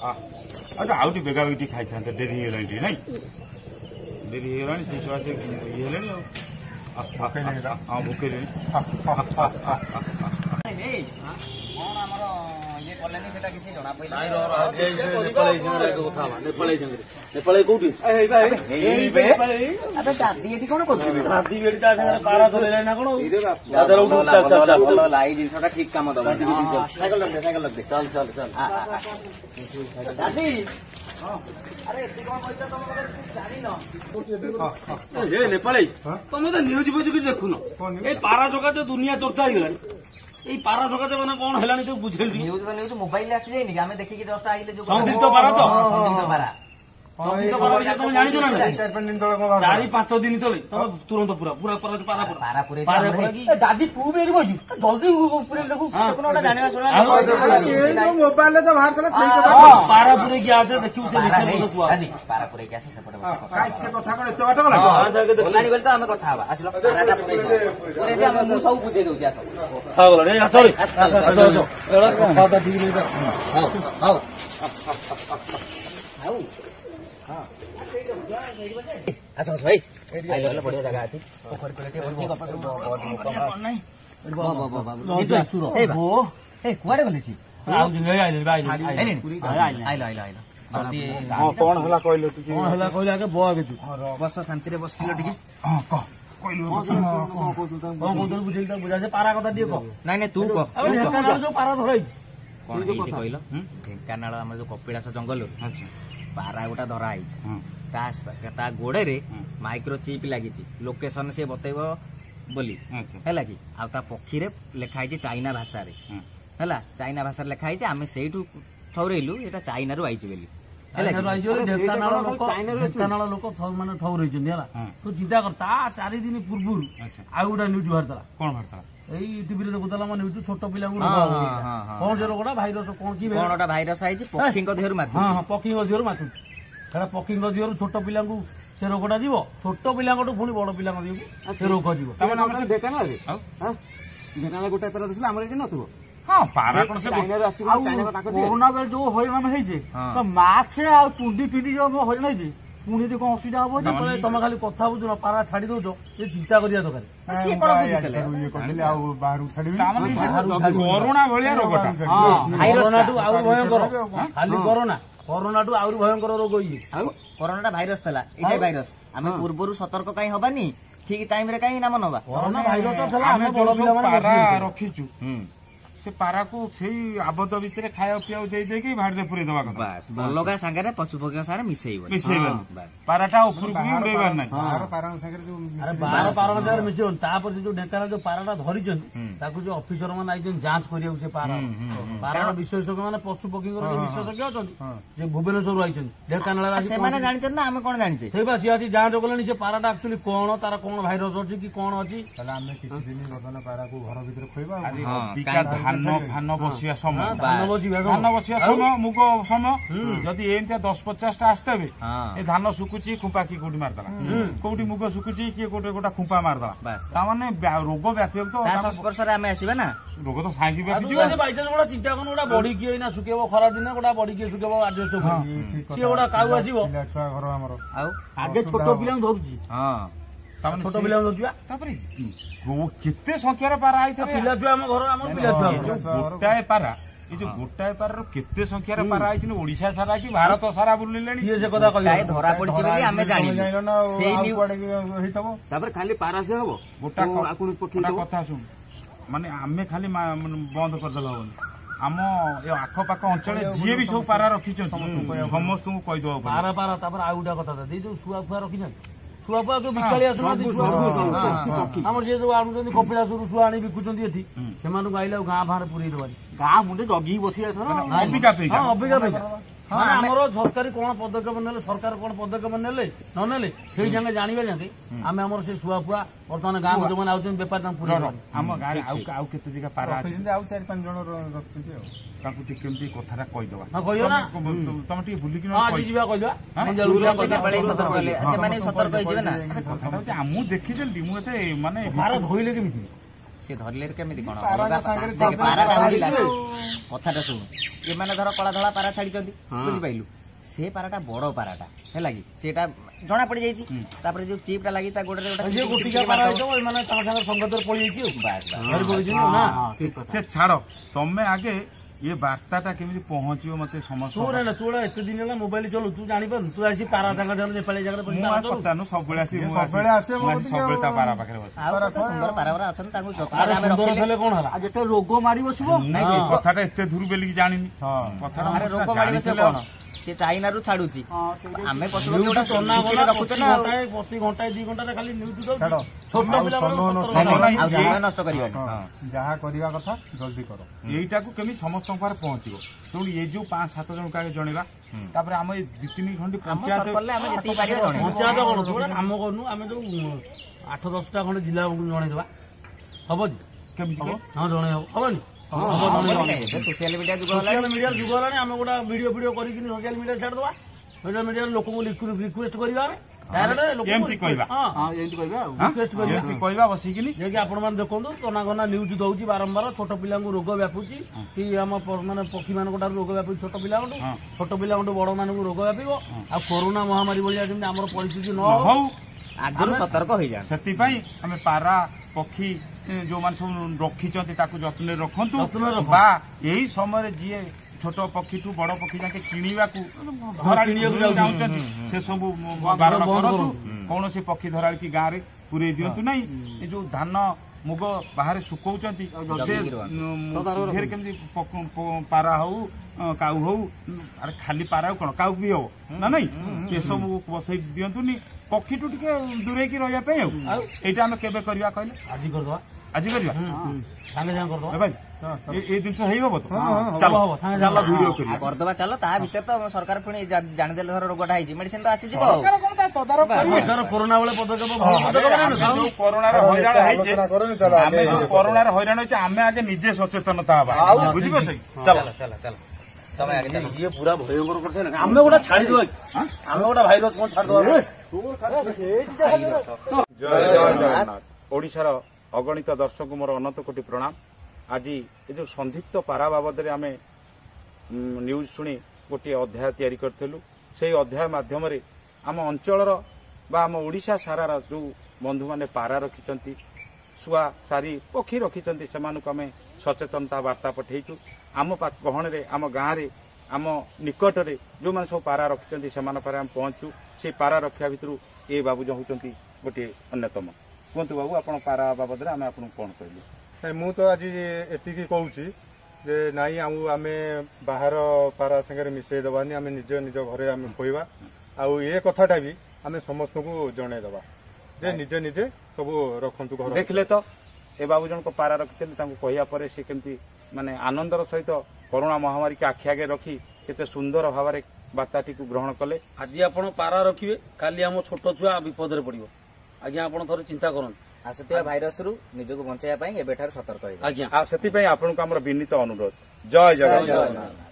ଆଉ ଟିକେ ବେଗା ବେଗି ଟିକେ ଖାଇଥାନ୍ତେ ଡେରି ହେଇଗଲାଣି ଟିକେ ନାଇଁ ଡେରି ହେଇଗଲାଣି ସେଇ ସକାଶେ ଇଏ ହେଲାଣି ଆଉ ଭୋକେଇଲେଣି କଣ ଆମର ଇଏ କଲେନି ସେଟା କିଛି ଜଣା ପଇଲା ନେପାଳ କୋଉଠି ଦାଦି ଏଠି କଣ କରୁଛି ପାରା ଧରିଲାଣି ନା କଣ ଲାଇ ଜିନିଷଟା ଠିକ କାମ ଦବ ସାଇକେଲ ରଖ ସାଇକେଲ ରଖ ଚାଲ ଚାଲ ଚାଲ ଦାଦି ଆରେ ଏଠି କଣ ପଇସା ତମ ଜାଣିନ ନେପାଳ ତମେ ତ ନ୍ୟୁଜ ଫ୍ୟୁଜ କିଛି ଦେଖୁନ ଏଇ ପାରା ସକାଶେ ଦୁନିଆ ଚର୍ଚ୍ଚା ହେଇଗଲାଣି ଏଇ ପାରା ସକାଶେ ମାନେ କଣ ହେଲାଣି ତୁ ବୁଝେଇଲି ନ୍ୟୁଜ ତ ନ୍ୟୁଜ ମୋବାଇଲରେ ଆସିଯାଇନି କି ଆମେ ଦେଖିକି ଜଷ୍ଟ ଆଇଲେ ଯୋଉ ସଂଦିଗ୍ଧ ପାରା ତ ସଂଦିଗ୍ଧ ପାରା ତମେ ଜାଣିଛ ନା 4-5 ଦିନ ତଳେ ତମେ ତୁରନ୍ତ ପୁରା ପୁରା ଦାଦି ତୁ ବି ଏଠି ବଇଛୁ ଜଲ୍ଦି ଜାଣିବା ଶୁଣା ମୋବାଇଲରେ ତ ବାହାରିଥିଲା ପାରା ପୁରେଇକି ଆସେ ଦେଖିବୁ ସେ ପାରା ପୁରେଇକି ଆସେ ସେପଟେ ସେ କଥା କଣ ଏତେ ବାଟ ଗଲା ଗଲାଣି ବୋଲି ତ ଆମେ କଥା ହବା ଆସିଲ ମୁଁ ସବୁ ବୁଝେଇ ଦଉଛି ଆସ ଆସ ଭାଇ ବଢିଆ ଜାଗା ଅଛି କୁଆଡେ ଗଲେ ସି କଣ ହେଲା କହିଲେ ଆଗେ ବସ ଶାନ୍ତିରେ ବସିଲ ଟିକେ ବୁଝା ପାରା କଥା ଟିକେ କହ ନାଇଁ ତୁ କହ ଯୋଉ ପାରା ଧରାଇଛି କଣ ହେଇଛି କହିଲ ଢେଙ୍କାନାଳ ଆମର ଯୋଉ କପିଳାସ ଜଙ୍ଗଲ ପାରା ଗୋଟା ଧରା ହେଇଛି ତା ଗୋଡରେ ମାଇକ୍ରୋ ଚିପ୍ ଲାଗିଛି ଲୋକେସନ ସିଏ ବତେଇବ ବୋଲି ହେଲା କି ଆଉ ତା ପକ୍ଷୀରେ ଲେଖା ହେଇଛି ଚାଇନା ଭାଷାରେ ହେଲା ଚାଇନା ଭାଷାରେ ଲେଖା ହେଇଛି ଆମେ ସେଇଠୁ ଠଉରେଇଲୁ ଏଟା ଚାଇନାରୁ ଆଇଛି ବୋଲି ଢେଙ୍କାନାଳ ଲୋକ ମାନେ ଠଉରେଇଛନ୍ତି ହେଲା ତୁ ଚିନ୍ତା କର ତା 4 ଦିନ ପୂର୍ବରୁ ଆଉ ଗୋଟେ ନ୍ୟୁଜ ବାହାରିଥିଲା କଣ ବାହାରିଥିଲା ଏଇ ଟିଭିରେ ଦେଖୁଥିଲା ମାନେ ନ୍ୟୁଜ ଛୋଟ ପିଲାଙ୍କୁ କଣ ସେ ରୋଗଟା ଭାଇରସ କଣ କି କଣଟା ଭାଇରସ ହେଇଛି ପକ୍ଷୀଙ୍କ ଦେହରୁ ପକ୍ଷୀଙ୍କ ଦେହରୁ ମାତୁଛି ସେଟା ପକ୍ଷୀଙ୍କ ଦେହରୁ ଛୋଟ ପିଲାଙ୍କୁ ସେ ରୋଗଟା ଯିବ ଛୋଟ ପିଲାଙ୍କଠୁ ପୁଣି ବଡ ପିଲାଙ୍କ ଦେହକୁ ସେ ରୋଗ ଯିବ ଢେଙ୍କାନାଳରେ ଗୋଟାଏ ପାରା ଦେଖିଲେ ଆମର ଏଠି ନଥିବ କରୋନା ବେଳେ ଯୋଉ ହଇରାଣ ହେଇଛି ମାସ୍କ ଆଉ ତୁଣ୍ଡି ପିନ୍ଧି ଯୋଉ ହଇରାଣ ହେଇଛି ପୁଣି ଯଦି କଣ ଅସୁବିଧା ହବ ତମେ ଖାଲି କଥା ବୁଝୁନ ପାରା ଛାଡି ଦଉଛ ଏ ଚିନ୍ତା କରିବା ଦରକାର କରୋନା ଭଳିଆ ରୋଗଟା କରୋନାଠୁ ଆହୁରି ଭୟଙ୍କର ଖାଲି କରୋନାଠୁ ଆହୁରି ଭୟଙ୍କର ରୋଗ ଇଏ କରୋନାଟା ଭାଇରସ ଥିଲା ଏଇଟା ଭାଇରସ ଆମେ ପୂର୍ବରୁ ସତର୍କ କାହିଁ ହବାନି ଠିକ ଟାଇମରେ କାହିଁ ନାମ ନବା କରୋନା ଭାଇରସ ଥିଲା ଆମେ ରଖିଛୁ ସେ ପାରାକୁ ସେଇ ଆବଦ୍ଧ ଭିତରେ ଖାଇବା ପିଇବାକୁ ଦେଇକି ଭାଡ଼ିରେ ପୁରେଇ ଦବା କଥା ଅଲଗା ସାଙ୍ଗରେ ପଶୁ ପକ୍ଷୀ ସାଙ୍ଗରେ ମିଶେଇବନି ପାରାଟା ଉପରକୁ ବି ଉଡେଇବାର ନାହିଁ ପାରା ସାଙ୍ଗରେ ମିଶେଇବନି ତାପରେ ଯୋଉ ଢେଙ୍କାନାଳ ଯୋଉ ପାରାଟା ଧରିଛନ୍ତି ତାକୁ ଯୋଉ ଅଫିସର ମାନେ ଆଇଛନ୍ତି ଯାଞ୍ଚ କରିବାକୁ ସେ ପାରାର ବିଶେଷଜ୍ଞ ମାନେ ପଶୁ ପକ୍ଷୀଙ୍କର ଯୋଉ ବିଶେଷଜ୍ଞ ଅଛନ୍ତି ଯେ ଭୁବନେଶ୍ୱରରୁ ଆଇଛନ୍ତି ଢେଙ୍କାନାଳ ସେମାନେ ଜାଣିଛନ୍ତି ନା ଆମେ କଣ ଜାଣିଛେ ସେଇ ବା ସିଏ ଆସି ଯାଞ୍ଚ କଲେଣି ସେ ପାରାଟା ଆକ୍ଚୁଆଲି କଣ ତାର କଣ ଭାଇରସ ଅଛି କି କଣ ଅଛି ତାହେଲେ ଆମେ କିଛି ଦିନ ବର୍ତ୍ତମାନ ପାରାକୁ ଘର ଭିତରେ ଖୋଇବା ଧାନ ବସିବା ସମୟ ମୁଗ ସମୟ ଯଦି ଏମିତିଆ 10-50ଟା ଆସିଥିବେ ଏ ଧାନ ଶୁକୁଛି ଖୁମ୍ପା କିଏ କୋଉଠି ମାରିଦେଲା କୋଉଠି ମୁଗ ଶୁକୁଛି କିଏ କୋଉଠି ଗୋଟା ଖୁମ୍ପା ମାରିଦେଲା ତାମାନେ ରୋଗ ବ୍ୟାପିବ ତ ସଂସ୍ପର୍ଶରେ ଆମେ ଆସିବା ନା ରୋଗ ତ ସାଙ୍ଗେ ବ୍ୟାପିଯିବ ବାଇଚାନ୍ସ ଗୋଟା ଚିନ୍ତା କରୁନ ଗୋଟା ବଡି କିଏ ଏଇନା ଶୁକେଇବ ଖରା ଦିନେ ଗୋଟା ବଡି କିଏ ଶୁକେଇବ ଆଡଜଷ୍ଟ କିଏ ଗୋଟା କାଉ ଆସିବ ଘର ଆମର ଆଉ ଆଗେ ଛୋଟ ପିଲାଙ୍କୁ ଧରୁଛି ଛୋଟ ପିଲାଙ୍କୁ ଧରୁଛି ତାପରେ କେତେ ସଂଖ୍ୟାର ପାରା ହେଇଥିବ ପିଲା ଛୁଆ ଆମ ଘର ଆମ ପିଲା ଛୁଆ ଗୋଟାଏ ପାରା ଏ ଯୋଉ ଗୋଟାଏ ପାରାର କେତେ ସଂଖ୍ୟାର ପାରା ହେଇଛି ଓଡିଶା ସାରା କି ଭାରତ ସାରା ବୁଲିଲେଣି ସେ କଥା ଧରା ପଡିଛି ବୋଲି ଆମେ ଜାଣିଲୁ ତାପରେ ଖାଲି ପାରା ସେ ହବ ଗୋଟା କଥା ଶୁଣ ମାନେ ଆମେ ଖାଲି ବନ୍ଦ କରିଦେଲେ ହବନି ଆମ ଏ ଆଖପାଖ ଅଞ୍ଚଳରେ ଯିଏ ବି ସବୁ ପାରା ରଖିଛନ୍ତି ସମସ୍ତଙ୍କୁ କହିଦେବାକୁ ପାରା ତାପରେ ଆଉ ଗୋଟେ କଥା ଯୋଉ ଶୁଆ ଫୁଆ ରଖିଛନ୍ତି ଛୁଆ ଫୁଆ ଯୋଉ ବିକାଳି ଆସୁନାହାନ୍ତି ଆମର ଯିଏ ଯୋଉ ଆଣୁଛନ୍ତି କପିଳାସରୁ ଛୁଆ ଆଣି ବିକୁଛନ୍ତି ଏଠି ସେମାନଙ୍କୁ ଆଇଲେ ଆଉ ଗାଁ ଭାଁରେ ପୁରେଇ ଦେବାନି ଗାଁ ମୁଣ୍ଡେ ଜଗିକି ବସିବା ଅବିକା ଆମର ସରକାରୀ କଣ ପଦକ୍ଷେପ ନେଲେ ସରକାର କଣ ପଦକ୍ଷେପ ନେଲେ ନ ନେଲେ ସେଇ ଯାକେ ଜାଣିବା ଯାକେ ଆମେ ଆମର ସେ ଛୁଆ ଫୁଆ ବର୍ତ୍ତମାନ ଗାଁକୁ ଯୋଉମାନେ ଆଉଛନ୍ତି ବେପାର ତାଙ୍କୁ ପୁରେଇ ଆମ ଗାଁରେ ଆଉ କେତେ ଜାଗା ପାରା ଅଛନ୍ତି ଆଉ 4-5 ଜଣ ରଖୁଛନ୍ତି ଆଉ ତାଙ୍କୁ ଟିକେ କେମିତି କଥାଟା କହିଦବା କହିବ ନା ତମେ ଟିକେ ବୁଲିକି ଯିବା କହିବା ସେମାନେ ସତର୍କ ହେଇଯିବେ ନା ମୁଁ ଦେଖିଦେଲି ମୁଁ ଏତେ ମାନେ ପାରା ଧୋଇଲେ କେମିତି ସେ ଧରିଲେ କେମିତି କଣ ପାରାଟା ଉଡ଼ିଲା କଥାଟା ଶୁଣୁ ଏମାନେ ଧର କଳା ଧଳା ପାରା ଛାଡିଛନ୍ତି ବୁଝିପାରିଲୁ ସେ ପାରାଟା ବଡ ପାରାଟା ହେଲା କି ସେଟା ଜଣା ପଡି ଯାଇଛି ତାପରେ ଯୋଉ ଚିପ୍ ଟା ଲାଗି ତା ଗୋଡରେ ସେ ଛାଡ ତମେ ଆଗେ ये बार्ताटा केमिति पहुंचियो मते समझ तू रे तू एते दिन होला मोबाइल चलू तू जानि पर तू आसी पारा जगह जन नेपाली जगह पर पचानु सबले आसी सबले ता पारा पाखरे बस सुंदर पारावरा अछन ताकू जतरा आमे रखले कोन हला आ जेते रोग मारी बसबो नै कथाटा एते दूर बेली जानिनी कथाटा अरे रोग मारी बसबो कोन से चाइना रु छाडुची आमे पसलो जोटा सोना बोला रखुछ ना प्रति घंटा 2 घंटा खाली न्यूज दो छोट पिला आ समय नष्ट करिवा जहा करिवा कथा जल्दी करो एईटा को केमी समस्त पहुंचो शुण ये जो 5-7 जन का जनवा तापर आम 2-3 घंटे पंचायत काम करनु आम जो 8-10टा खंडे जिला जनईदेवा हम हाँ जन हेनी सोशल मीडिया जुग है आम गोटा वीडियो वीडियो कर सोशल मीडिया छाड़देवा सोशल मीडिया लोक रिक्वेस्ट करवा तना घना न्यूज दौर बारंबार छोट पिला रोग व्यापुची कि आम माने पक्षी मान रोग व्यापू छोट पिला छोट पिला बड़ मान रोग व्याप आ कोरोना महामारी भाया जमी आम परिस्थिति न हो आगु सतर्क हो जाए से पारा पक्षी जो मान सब रखी जत्न रखु यही समय जी छोट पक्षी ठू बड़ पक्षी जाके किणवा से सब बारण करूँ कौन सी पक्षी धरा की गाँव में पूरे दिंतु ना ये जो धान मुग बाहर सुखौंट केमी पारा हो काऊ हो अरे खाली पारा कौन काऊ भी हो ना नहीं ये सब बसई दिंतुनि पक्षी टू टे दूरे की रहा यहाँ आम के कहले आज करदवा आज करवा सागे सागे करदवा भाई ये जिनस हो तो चलो चलो वीडियो करदवा चलो ता भीतर तो सरकार पुणी जानिदेले धर रोगटा है मेडिसिन तो आसी जीवो कोरोना वाले पदक्षेप कोरोना हैरान होइछे आमे आगे निजे सचेतनता हबा बुझि परछै चलो चलो चलो तमे आगे चलो ये पूरा भयंकर करछे ना आमे गोटा छाडी देबा आमे गोटा भाइरस कोन छाडी देबा जय जगन्नाथ ओडिशार अगणित दर्शक मोर अनंत कोटि प्रणाम आज ये जो संदिग्ध पारा बाबद आम न्यूज शुणी गोटे अध्याय तैयारी करूँ से अध्याय मध्यम आम अंचल आम ओडिशा सारार जो बंधु मैंने पारा रखिंट शुआ सारी पक्षी रखिंट से आम सचेतनता वार्ता पठेचु आम गहणे आम गाँव में आम निकट में जो मैंने सब पारा रखिंट से आम पहुंचू से पारा रखा भितर ये बाबूज होती गोटे अन्यतम कहतु बाबू आप पारा बाबद आम आपको कौन कहलु मु तो आज एति कहूँ जे नाई आम बाहर पारा संगे मिसई दबानी आम निज निज घरे आम कहवा आउ ये कथाटा भी आम समस्त को जनईदबा जे निजे निजे सब रखु घर देखले तो ए बाबू जन को पारा रखी कहया पर से केमती माने आनंदर सहित कोरोना महामारी के आखि आगे रखी केते सुंदर भाव बार्ताटी को ग्रहण कले आज आपण पारा रखिए काली आम छोट छुआ विपद पड़ो आज्ञा आप थोड़े चिंता करते आसुवा भाइरस रु निजको बचाइबा सतर्क आज्ञा से विनीत अनुरोध जय जगन्नाथ।